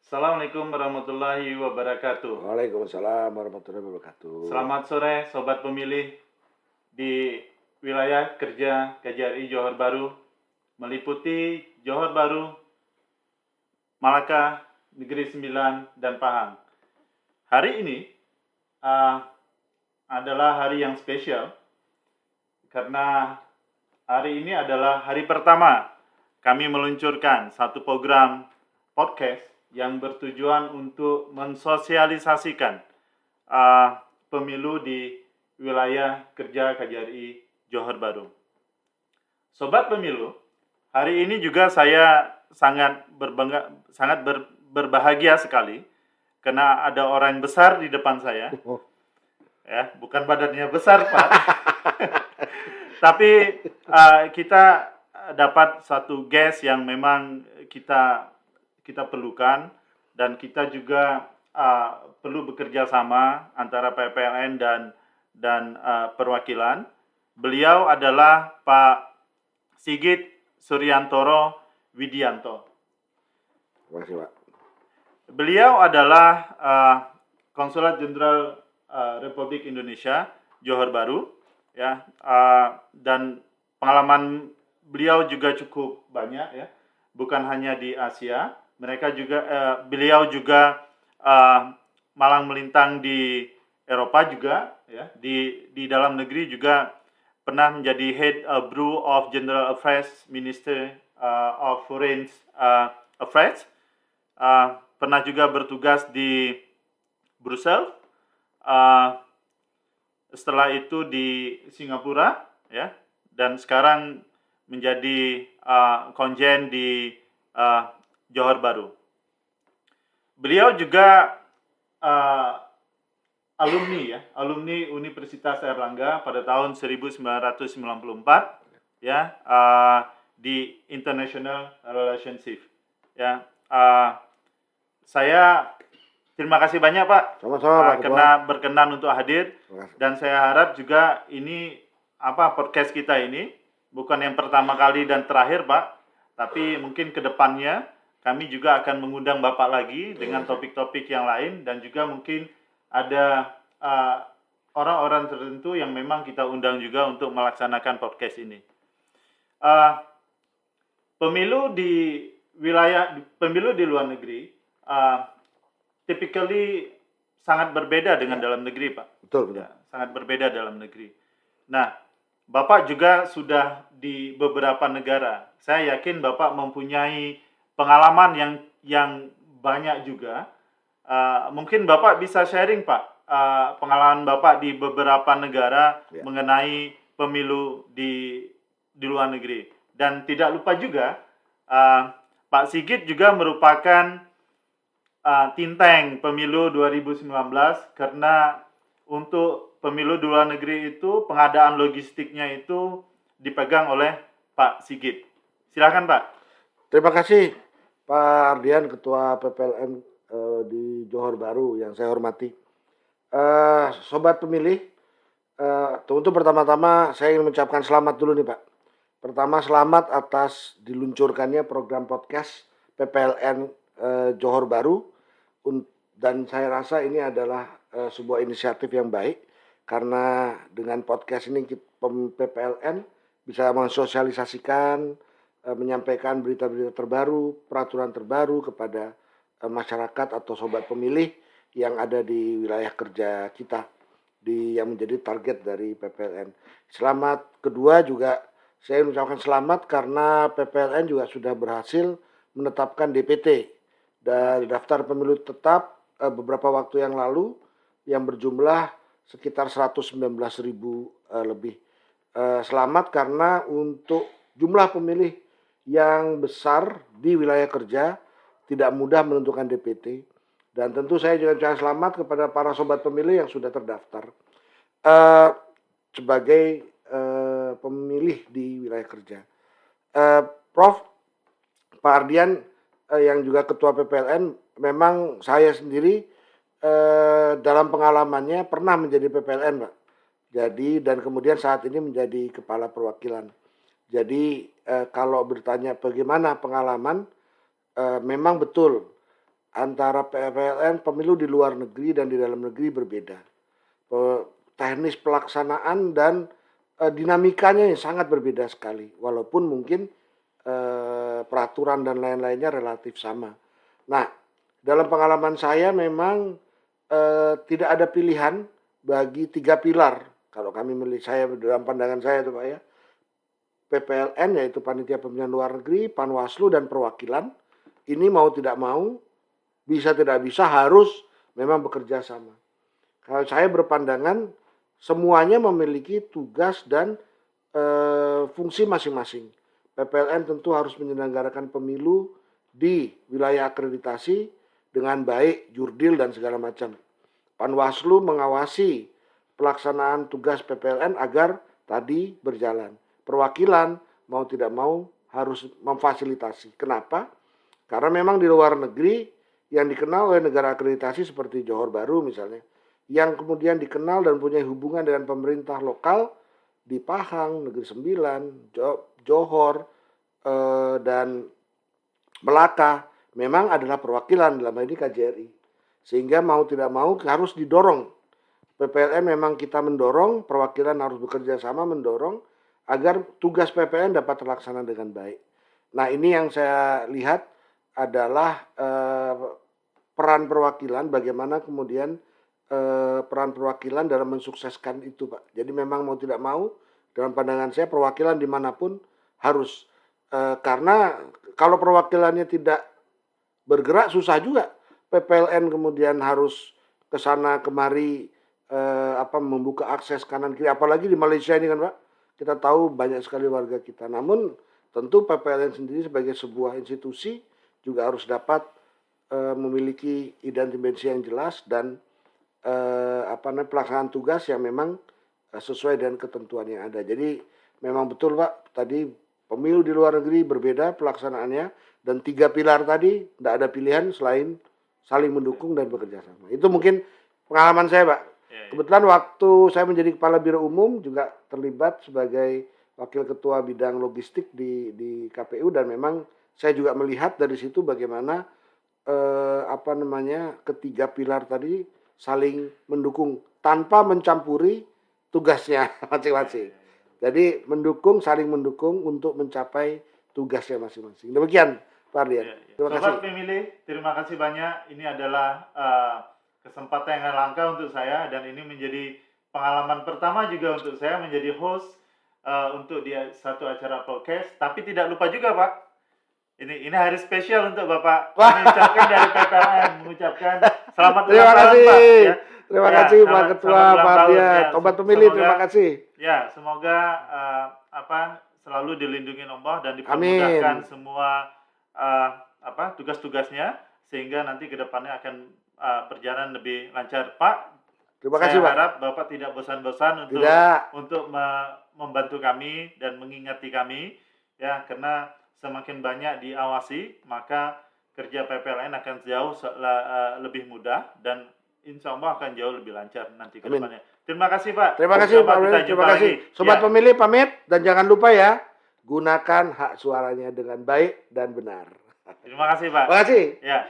Assalamualaikum warahmatullahi wabarakatuh. Waalaikumsalam warahmatullahi wabarakatuh. Selamat sore Sobat Pemilih di wilayah kerja KJRI Johor Bahru, meliputi Johor Bahru, Malaka, Negeri Sembilan, dan Pahang. Hari ini adalah hari yang spesial karena hari ini adalah hari pertama kami meluncurkan satu program podcast yang bertujuan untuk mensosialisasikan pemilu di wilayah kerja KJRI Johor Bahru. Sobat pemilu, hari ini juga saya sangat berbahagia sekali karena ada orang besar di depan saya. Ya, bukan badannya besar, Pak. Tapi kita dapat satu guest yang memang kita perlukan, dan kita juga perlu bekerja sama antara PPLN dan perwakilan. Beliau adalah Pak Sigit Suryantoro Widianto. Terima kasih, Pak. Beliau adalah Konsulat Jenderal Republik Indonesia Johor Bahru, ya, dan pengalaman beliau juga cukup banyak, ya, bukan hanya di Asia. Beliau juga malang melintang di Eropa juga, ya, di dalam negeri juga pernah menjadi Head Bureau of General Affairs, Minister of Foreign Affairs, pernah juga bertugas di Brussels, setelah itu di Singapura, ya, dan sekarang menjadi konjen di Johor Bahru. Beliau juga alumni Universitas Airlangga pada tahun 1994, ya, di International Relationship, ya. Saya terima kasih banyak, Pak, Sama-sama, Pak, karena berkenan untuk hadir, dan saya harap juga ini podcast kita ini bukan yang pertama kali dan terakhir, Pak, tapi mungkin ke depannya kami juga akan mengundang Bapak lagi dengan topik-topik yang lain, dan juga mungkin ada orang-orang tertentu yang memang kita undang juga untuk melaksanakan podcast ini. Pemilu di luar negeri typically sangat berbeda dengan dalam negeri, Pak. Betul. Ya, sangat berbeda dalam negeri. Nah, Bapak juga sudah di beberapa negara. Saya yakin Bapak mempunyai pengalaman yang banyak juga. Mungkin Bapak bisa sharing, Pak, pengalaman Bapak di beberapa negara, ya, mengenai pemilu di luar negeri. Dan tidak lupa juga, Pak Sigit juga merupakan tinteng pemilu 2019, karena untuk pemilu di luar negeri itu pengadaan logistiknya itu dipegang oleh Pak Sigit. Silakan, Pak. Terima kasih, Pak Ardian, Ketua PPLN di Johor Bahru yang saya hormati. Sobat pemilih, untuk pertama-tama saya ingin mengucapkan selamat dulu nih, Pak. Pertama, selamat atas diluncurkannya program podcast PPLN Johor Bahru, dan saya rasa ini adalah sebuah inisiatif yang baik, karena dengan podcast ini PPLN bisa mensosialisasikan, menyampaikan berita-berita terbaru, peraturan terbaru kepada masyarakat atau sobat pemilih yang ada di wilayah kerja kita, yang menjadi target dari PPLN. Selamat kedua juga saya mengucapkan selamat karena PPLN juga sudah berhasil menetapkan DPT dari daftar pemilu tetap beberapa waktu yang lalu, yang berjumlah sekitar 119.000 lebih. Selamat karena untuk jumlah pemilih yang besar di wilayah kerja tidak mudah menentukan DPT, dan tentu saya juga ucapkan selamat kepada para sobat pemilih yang sudah terdaftar sebagai pemilih di wilayah kerja. Prof, Pak Ardian yang juga Ketua PPLN, memang saya sendiri dalam pengalamannya pernah menjadi PPLN, Pak. Jadi, dan kemudian saat ini menjadi kepala perwakilan. Jadi kalau bertanya bagaimana pengalaman, memang betul antara PPLN pemilu di luar negeri dan di dalam negeri berbeda. Teknis pelaksanaan dan dinamikanya yang sangat berbeda sekali. Walaupun mungkin peraturan dan lain-lainnya relatif sama. Nah, dalam pengalaman saya memang tidak ada pilihan bagi 3 pilar. Kalau kami melihat, saya dalam pandangan saya itu Pak ya, PPLN yaitu Panitia Pemilihan Luar Negeri, Panwaslu dan Perwakilan, ini mau tidak mau, bisa tidak bisa harus memang bekerja sama. Kalau saya berpandangan semuanya memiliki tugas dan fungsi masing-masing. PPLN tentu harus menyelenggarakan pemilu di wilayah akreditasi dengan baik, jurdil dan segala macam. Panwaslu mengawasi pelaksanaan tugas PPLN agar tadi berjalan. Perwakilan mau tidak mau harus memfasilitasi. Kenapa? Karena memang di luar negeri yang dikenal oleh negara akreditasi seperti Johor Bahru misalnya, yang kemudian dikenal dan punya hubungan dengan pemerintah lokal di Pahang, Negeri Sembilan, Johor, dan Melaka, memang adalah perwakilan dalam hal ini KJRI. Sehingga mau tidak mau harus didorong. PPLN memang kita mendorong, perwakilan harus bekerja sama mendorong agar tugas PPLN dapat terlaksana dengan baik. Nah, ini yang saya lihat adalah peran perwakilan, bagaimana kemudian peran perwakilan dalam mensukseskan itu, Pak. Jadi memang mau tidak mau, dalam pandangan saya perwakilan dimanapun harus, karena kalau perwakilannya tidak bergerak susah juga. PPLN kemudian harus ke sana kemari membuka akses kanan kiri, apalagi di Malaysia ini kan Pak, kita tahu banyak sekali warga kita. Namun tentu PPLN sendiri sebagai sebuah institusi juga harus dapat memiliki identitas yang jelas dan pelaksanaan tugas yang memang sesuai dengan ketentuan yang ada. Jadi memang betul Pak, tadi pemilu di luar negeri berbeda pelaksanaannya, dan 3 pilar tadi tidak ada pilihan selain saling mendukung dan bekerja sama. Itu mungkin pengalaman saya Pak. Kebetulan waktu saya menjadi Kepala Biro Umum juga terlibat sebagai Wakil Ketua Bidang Logistik di KPU, dan memang saya juga melihat dari situ bagaimana ketiga pilar tadi saling mendukung tanpa mencampuri tugasnya masing-masing. Jadi mendukung, saling mendukung untuk mencapai tugasnya masing-masing. Demikian Pak Ardian. Terima kasih. Sobat pemilih, terima kasih banyak. Ini adalah kesempatan yang langka untuk saya, dan ini menjadi pengalaman pertama juga untuk saya menjadi host untuk di satu acara podcast. Tapi tidak lupa juga Pak, ini hari spesial untuk Bapak. Mengucapkan dari PPLN, mengucapkan selamat ulang tahun Pak. Ya. Terima kasih Pak Ketua, Pak Ardian. Sobat pemilih, terima kasih. Ya, semoga selalu dilindungi Allah dan dipermudahkan semua tugas-tugasnya, sehingga nanti ke depannya akan berjalan lebih lancar. Pak, terima kasih, saya harap Bapak tidak bosan-bosan untuk membantu kami dan mengingati kami, ya, karena semakin banyak diawasi, maka kerja PPLN akan jauh lebih mudah dan insya Allah akan jauh lebih lancar nanti ke depannya. Terima kasih Pak. Terima kasih Pak. Terima kasih. Sobat pemilih pamit, dan jangan lupa ya, gunakan hak suaranya dengan baik dan benar. Terima kasih Pak. Terima kasih. Ya.